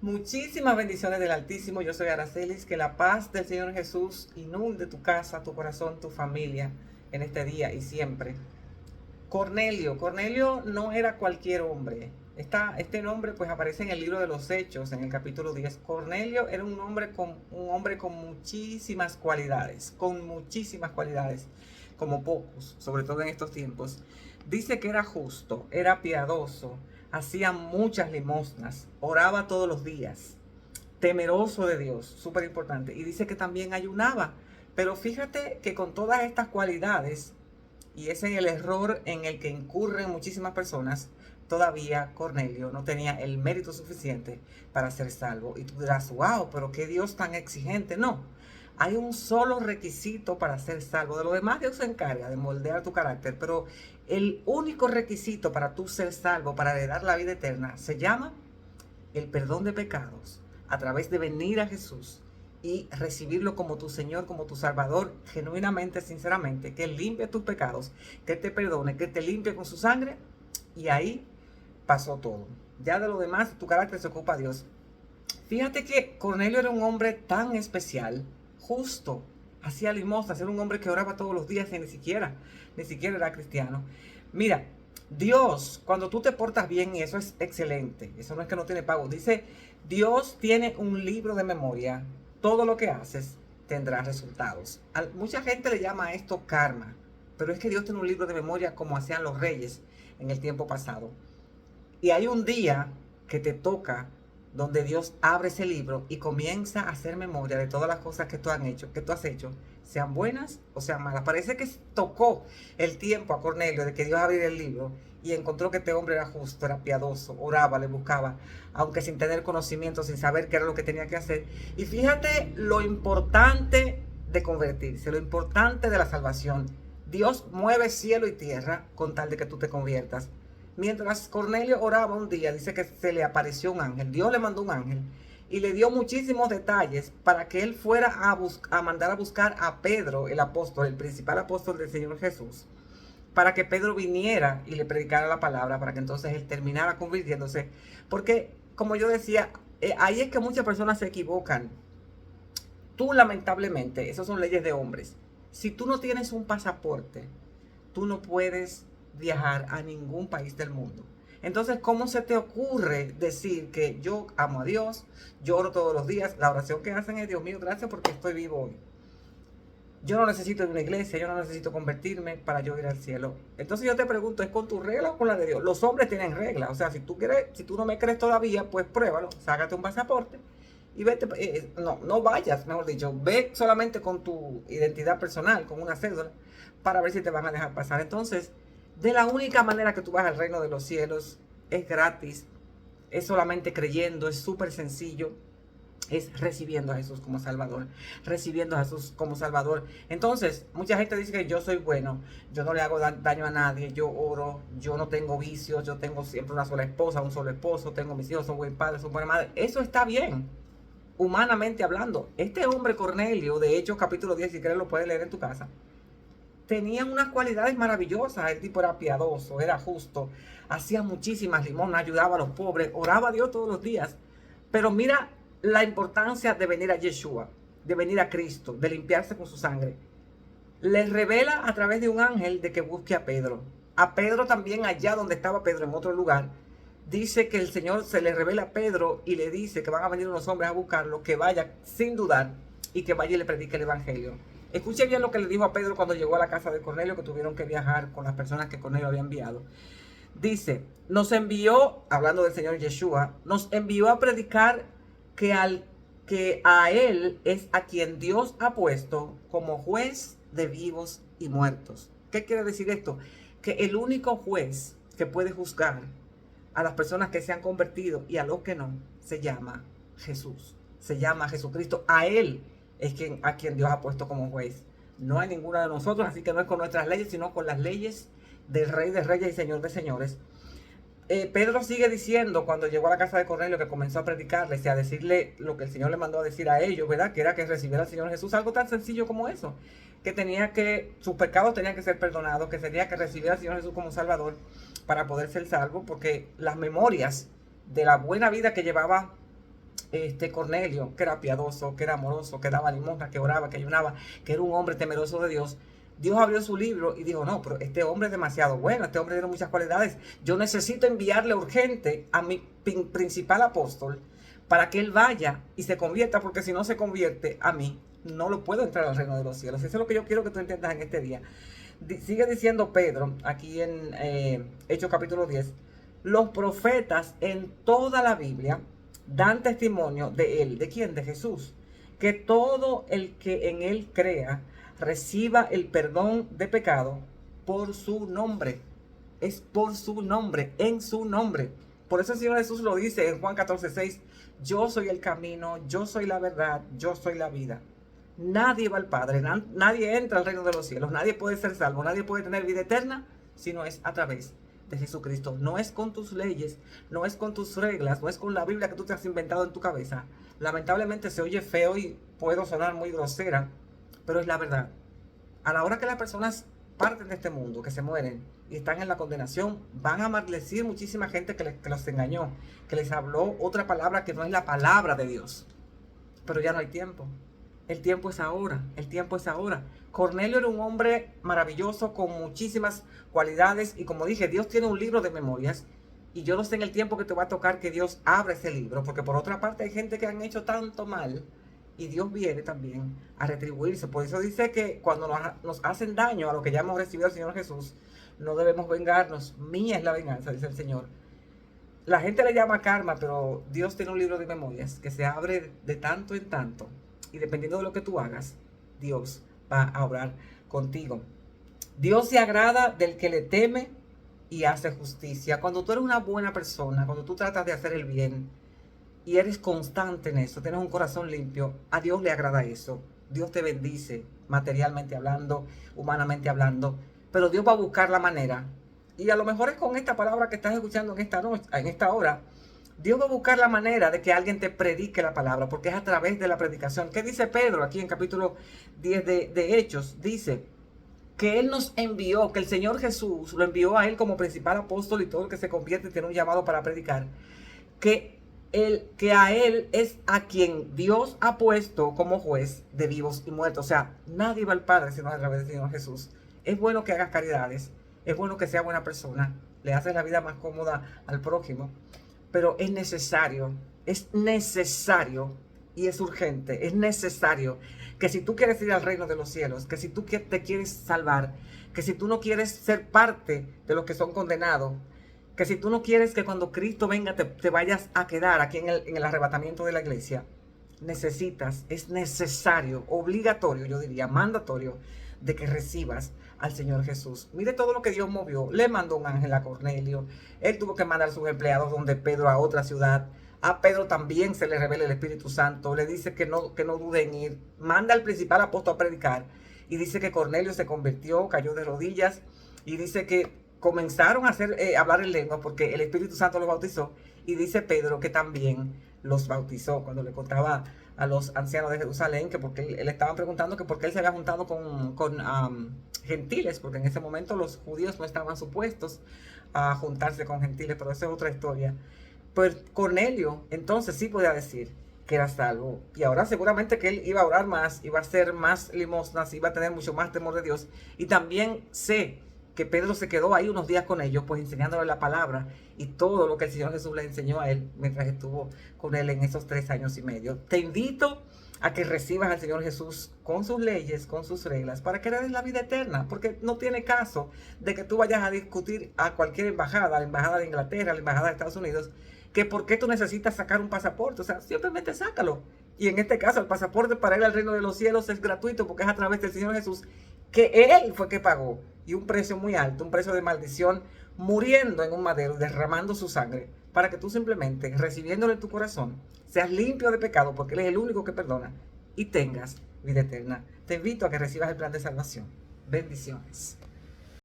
Muchísimas bendiciones del Altísimo. Yo soy Aracelis. Que la paz del Señor Jesús inunde tu casa, tu corazón, tu familia en este día y siempre. Cornelio no era cualquier hombre. Este nombre pues aparece en el libro de los Hechos, en el capítulo 10. Cornelio era un hombre con muchísimas cualidades, como pocos, sobre todo en estos tiempos. Dice que era justo, era piadoso, hacía muchas limosnas, oraba todos los días, temeroso de Dios, súper importante. Y dice que también ayunaba. Pero fíjate que con todas estas cualidades, y es en el error en el que incurren muchísimas personas, todavía Cornelio no tenía el mérito suficiente para ser salvo. Y tú dirás, wow, pero qué Dios tan exigente. No, hay un solo requisito para ser salvo. De lo demás Dios se encarga de moldear tu carácter, pero el único requisito para tú ser salvo, para heredar la vida eterna, se llama el perdón de pecados a través de venir a Jesús y recibirlo como tu Señor, como tu Salvador, genuinamente, sinceramente, que Él limpie tus pecados, que Él te perdone, que Él te limpie con su sangre, y ahí pasó todo. Ya de lo demás, tu carácter se ocupa Dios. Fíjate que Cornelio era un hombre tan especial, justo, hacía limosnas, era un hombre que oraba todos los días y ni siquiera era cristiano. Mira, Dios, cuando tú te portas bien, y eso es excelente, eso no es que no tiene pago, dice, Dios tiene un libro de memoria, todo lo que haces tendrá resultados. Mucha gente le llama a esto karma, pero es que Dios tiene un libro de memoria como hacían los reyes en el tiempo pasado. Y hay un día que te toca donde Dios abre ese libro y comienza a hacer memoria de todas las cosas que tú has hecho, sean buenas o sean malas. Parece que tocó el tiempo a Cornelio de que Dios abriera el libro y encontró que este hombre era justo, era piadoso, oraba, le buscaba, aunque sin tener conocimiento, sin saber qué era lo que tenía que hacer. Y fíjate lo importante de convertirse, lo importante de la salvación. Dios mueve cielo y tierra con tal de que tú te conviertas. Mientras Cornelio oraba un día, dice que se le apareció un ángel. Dios le mandó un ángel y le dio muchísimos detalles para que él fuera a mandar a buscar a Pedro, el apóstol, el principal apóstol del Señor Jesús, para que Pedro viniera y le predicara la palabra, para que entonces él terminara convirtiéndose. Porque, como yo decía, ahí es que muchas personas se equivocan. Tú, lamentablemente, esas son leyes de hombres. Si tú no tienes un pasaporte, tú no puedes viajar a ningún país del mundo. Entonces, ¿cómo se te ocurre decir que yo amo a Dios, yo oro todos los días, la oración que hacen es, Dios mío, gracias porque estoy vivo hoy? Yo no necesito ir a una iglesia, yo no necesito convertirme para yo ir al cielo. Entonces yo te pregunto, ¿es con tu regla o con la de Dios? Los hombres tienen reglas, o sea, si tú no me crees todavía, pues pruébalo, sácate un pasaporte y vete, no vayas, mejor dicho, ve solamente con tu identidad personal, con una cédula, para ver si te van a dejar pasar. Entonces, de la única manera que tú vas al reino de los cielos, es gratis, es solamente creyendo, es súper sencillo, es recibiendo a Jesús como Salvador, recibiendo a Jesús como Salvador. Entonces, mucha gente dice que yo soy bueno, yo no le hago daño a nadie, yo oro, yo no tengo vicios, yo tengo siempre una sola esposa, un solo esposo, tengo mis hijos, son buen padre, son buena madre. Eso está bien, humanamente hablando. Este hombre Cornelio, de Hechos capítulo 10, si quieres lo puedes leer en tu casa, tenía unas cualidades maravillosas. El tipo era piadoso, era justo, hacía muchísimas limosnas, ayudaba a los pobres, oraba a Dios todos los días. Pero mira la importancia de venir a Yeshua, de venir a Cristo, de limpiarse con su sangre. Les revela a través de un ángel de que busque a Pedro. A Pedro también, allá donde estaba Pedro, en otro lugar, dice que el Señor se le revela a Pedro y le dice que van a venir unos hombres a buscarlo, que vaya sin dudar y que vaya y le predique el evangelio. Escuche bien lo que le dijo a Pedro cuando llegó a la casa de Cornelio, que tuvieron que viajar con las personas que Cornelio había enviado. Dice, nos envió, hablando del Señor Yeshua, nos envió a predicar que a él es a quien Dios ha puesto como juez de vivos y muertos. ¿Qué quiere decir esto? Que el único juez que puede juzgar a las personas que se han convertido y a los que no, se llama Jesús, se llama Jesucristo. A él es a quien Dios ha puesto como juez. No hay ninguna de nosotros, así que no es con nuestras leyes, sino con las leyes del Rey de Reyes y Señor de Señores. Pedro sigue diciendo, cuando llegó a la casa de Cornelio, que comenzó a predicarles y a decirle lo que el Señor le mandó a decir a ellos, ¿verdad? Que era que recibiera al Señor Jesús, algo tan sencillo como eso, que sus pecados tenían que ser perdonados, que tenía que recibir al Señor Jesús como Salvador para poder ser salvo, porque las memorias de la buena vida que llevaba Cornelio, que era piadoso, que era amoroso, que daba limosna, que oraba, que ayunaba, que era un hombre temeroso de Dios, Dios abrió su libro y dijo, no, pero este hombre es demasiado bueno, este hombre tiene muchas cualidades, yo necesito enviarle urgente a mi principal apóstol para que él vaya y se convierta, porque si no se convierte a mí, no lo puedo entrar al reino de los cielos. Eso es lo que yo quiero que tú entiendas en este día. Sigue diciendo Pedro, aquí en Hechos capítulo 10, los profetas en toda la Biblia dan testimonio de él. ¿De quién? De Jesús. Que todo el que en él crea reciba el perdón de pecado por su nombre. Es por su nombre, en su nombre. Por eso el Señor Jesús lo dice en Juan 14:6. Yo soy el camino, yo soy la verdad, yo soy la vida. Nadie va al Padre, nadie entra al reino de los cielos, nadie puede ser salvo, nadie puede tener vida eterna si no es a través de Jesucristo. No es con tus leyes, no es con tus reglas, no es con la Biblia que tú te has inventado en tu cabeza. Lamentablemente se oye feo y puedo sonar muy grosera, pero es la verdad. A la hora que las personas parten de este mundo, que se mueren y están en la condenación, van a maldecir muchísima gente que los engañó, que les habló otra palabra que no es la palabra de Dios. Pero ya no hay tiempo. El tiempo es ahora, el tiempo es ahora. Cornelio era un hombre maravilloso con muchísimas cualidades y como dije, Dios tiene un libro de memorias y yo no sé en el tiempo que te va a tocar que Dios abra ese libro, porque por otra parte hay gente que han hecho tanto mal y Dios viene también a retribuirse. Por eso dice que cuando nos hacen daño a lo que ya hemos recibido del Señor Jesús, no debemos vengarnos. Mía es la venganza, dice el Señor. La gente le llama karma, pero Dios tiene un libro de memorias que se abre de tanto en tanto. Y dependiendo de lo que tú hagas, Dios va a obrar contigo. Dios se agrada del que le teme y hace justicia. Cuando tú eres una buena persona, cuando tú tratas de hacer el bien y eres constante en eso, tienes un corazón limpio, a Dios le agrada eso. Dios te bendice, materialmente hablando, humanamente hablando, pero Dios va a buscar la manera. Y a lo mejor es con esta palabra que estás escuchando en esta noche, en esta hora. Dios va a buscar la manera de que alguien te predique la palabra, porque es a través de la predicación. ¿Qué dice Pedro aquí en capítulo 10 de Hechos? Dice que Él nos envió, que el Señor Jesús lo envió a Él como principal apóstol y todo el que se convierte tiene un llamado para predicar. Que a Él es a quien Dios ha puesto como juez de vivos y muertos. O sea, nadie va al Padre sino a través del Señor Jesús. Es bueno que hagas caridades, es bueno que seas buena persona, le haces la vida más cómoda al prójimo. Pero es necesario y es urgente, es necesario que si tú quieres ir al reino de los cielos, que si tú te quieres salvar, que si tú no quieres ser parte de los que son condenados, que si tú no quieres que cuando Cristo venga te vayas a quedar aquí en el arrebatamiento de la iglesia, es necesario, obligatorio, yo diría, mandatorio, de que recibas al Señor Jesús. Mire todo lo que Dios movió. Le mandó un ángel a Cornelio. Él tuvo que mandar a sus empleados donde Pedro a otra ciudad. A Pedro también se le revela el Espíritu Santo. Le dice que no dude en ir. Manda al principal apóstol a predicar. Y dice que Cornelio se convirtió, cayó de rodillas. Y dice que comenzaron a hablar en lengua porque el Espíritu Santo los bautizó. Y dice Pedro que también los bautizó cuando le contaba a los ancianos de Jerusalén que porque él estaban preguntando que por qué él se había juntado con gentiles, porque en ese momento los judíos no estaban supuestos a juntarse con gentiles, pero esa es otra historia. Pues Cornelio entonces sí podía decir que era salvo, y ahora seguramente que él iba a orar más, iba a hacer más limosnas, iba a tener mucho más temor de Dios, y también sé que Pedro se quedó ahí unos días con ellos, pues enseñándole la palabra y todo lo que el Señor Jesús le enseñó a él mientras estuvo con él en esos 3 años y medio. Te invito a que recibas al Señor Jesús con sus leyes, con sus reglas, para que le des la vida eterna, porque no tiene caso de que tú vayas a discutir a cualquier embajada, a la embajada de Inglaterra, a la embajada de Estados Unidos, que por qué tú necesitas sacar un pasaporte. O sea, simplemente sácalo. Y en este caso, el pasaporte para ir al reino de los cielos es gratuito porque es a través del Señor Jesús, que Él fue que pagó, y un precio muy alto, un precio de maldición, muriendo en un madero, derramando su sangre, para que tú simplemente, recibiéndole en tu corazón, seas limpio de pecado, porque Él es el único que perdona, y tengas vida eterna. Te invito a que recibas el plan de salvación. Bendiciones.